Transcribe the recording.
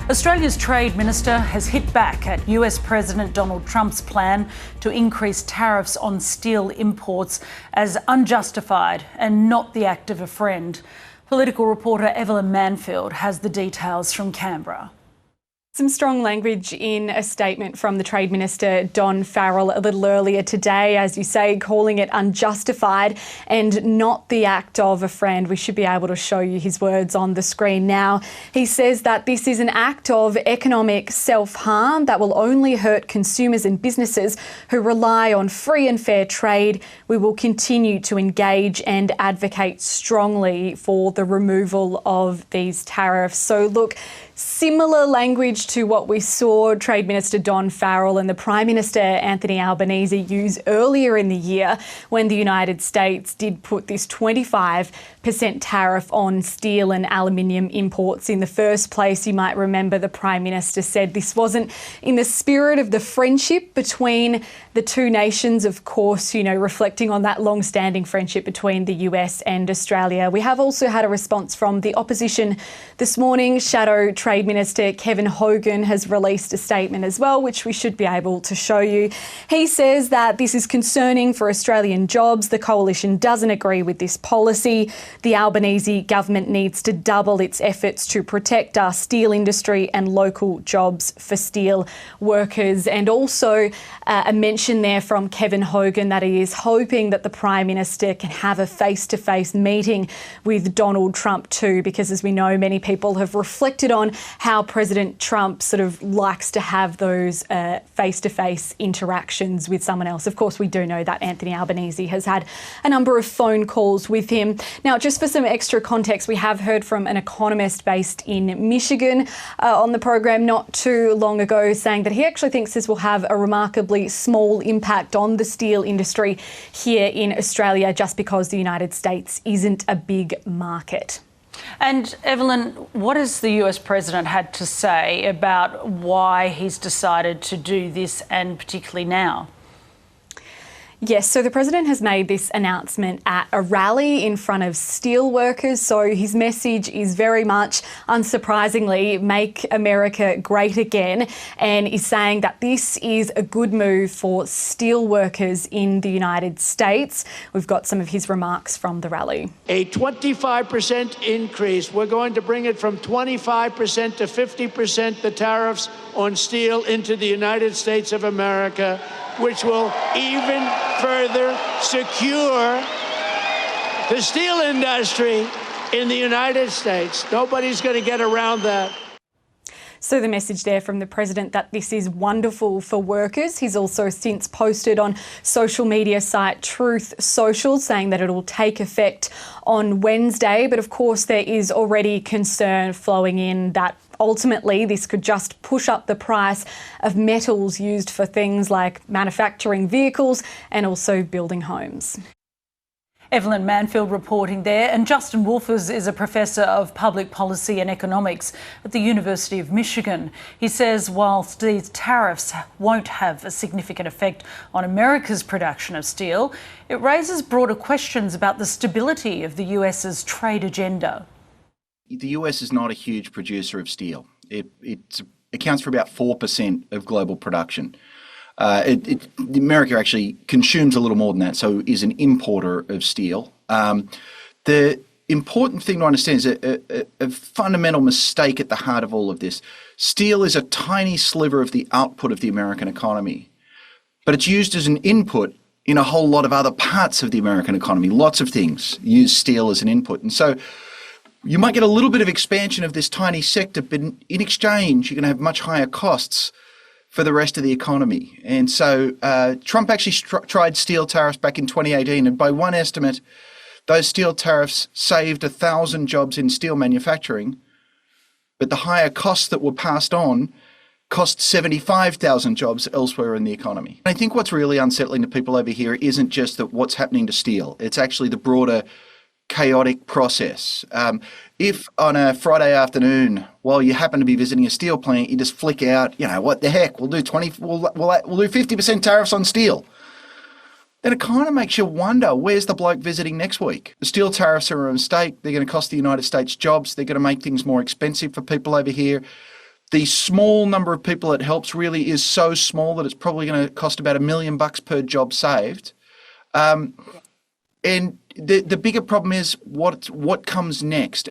Australia's Trade Minister has hit back at US President Donald Trump's plan to increase tariffs on steel imports as unjustified and not the act of a friend. Political reporter Evelyn Manfield has the details from Canberra. Some strong language in a statement from the Trade Minister, Don Farrell, a little earlier today, as you say, calling it unjustified and not the act of a friend. We should be able to show you his words on the screen now. He says that this is an act of economic self-harm that will only hurt consumers and businesses who rely on free and fair trade. We will continue to engage and advocate strongly for the removal of these tariffs. So look, similar language to what we saw Trade Minister Don Farrell and the Prime Minister Anthony Albanese use earlier in the year when the United States did put this 25% tariff on steel and aluminium imports in the first place. You might remember the Prime Minister said this wasn't in the spirit of the friendship between the two nations, of course, you know, reflecting on that long-standing friendship between the US and Australia. We have also had a response from the opposition this morning. Shadow Trade Minister Kevin Hogan has released a statement as well, which we should be able to show you. He says that this is concerning for Australian jobs. The coalition doesn't agree with this policy. The Albanese government needs to double its efforts to protect our steel industry and local jobs for steel workers. And also a mention there from Kevin Hogan that he is hoping that the Prime Minister can have a face-to-face meeting with Donald Trump too, because as we know, many people have reflected on how President Trump sort of likes to have those face-to-face interactions with someone else. Of course, we do know that Anthony Albanese has had a number of phone calls with him. Now, just for some extra context, we have heard from an economist based in Michigan on the program not too long ago, saying that he actually thinks this will have a remarkably small impact on the steel industry here in Australia, just because the United States isn't a big market. And Evelyn, what has the US President had to say about why he's decided to do this, and particularly now? Yes, so the President has made this announcement at a rally in front of steel workers. So his message is very much, unsurprisingly, make America great again, and is saying that this is a good move for steel workers in the United States. We've got some of his remarks from the rally. A 25% increase. We're going to bring it from 25% to 50%, the tariffs on steel into the United States of America, which will even further secure the steel industry in the United States. Nobody's going to get around that. So the message there from the President that this is wonderful for workers. He's also since posted on social media site Truth Social saying that it will take effect on Wednesday. But of course, there is already concern flowing in that ultimately this could just push up the price of metals used for things like manufacturing vehicles and also building homes. Evelyn Manfield reporting there. And Justin Wolfers is a professor of public policy and economics at the University of Michigan. He says whilst these tariffs won't have a significant effect on America's production of steel, it raises broader questions about the stability of the US's trade agenda. The US is not a huge producer of steel. It accounts for about 4% of global production. America actually consumes a little more than that, so is an importer of steel. The important thing to understand is a fundamental mistake at the heart of all of this. Steel is a tiny sliver of the output of the American economy, but it's used as an input in a whole lot of other parts of the American economy. Lots of things use steel as an input. And so you might get a little bit of expansion of this tiny sector, but in exchange, you're going to have much higher costs for the rest of the economy. And so Trump actually tried steel tariffs back in 2018, and by one estimate, those steel tariffs saved 1,000 jobs in steel manufacturing, but the higher costs that were passed on cost 75,000 jobs elsewhere in the economy. I think what's really unsettling to people over here isn't just that what's happening to steel, it's actually the broader chaotic process. If on a Friday afternoon, while you happen to be visiting a steel plant, you just flick out, you know, what the heck, we'll do 50% tariffs on steel, then it kind of makes you wonder, where's the bloke visiting next week? The steel tariffs are a mistake. They're going to cost the United States jobs. They're going to make things more expensive for people over here. The small number of people it helps really is so small that it's probably going to cost about $1 million per job saved. And the bigger problem is what comes next.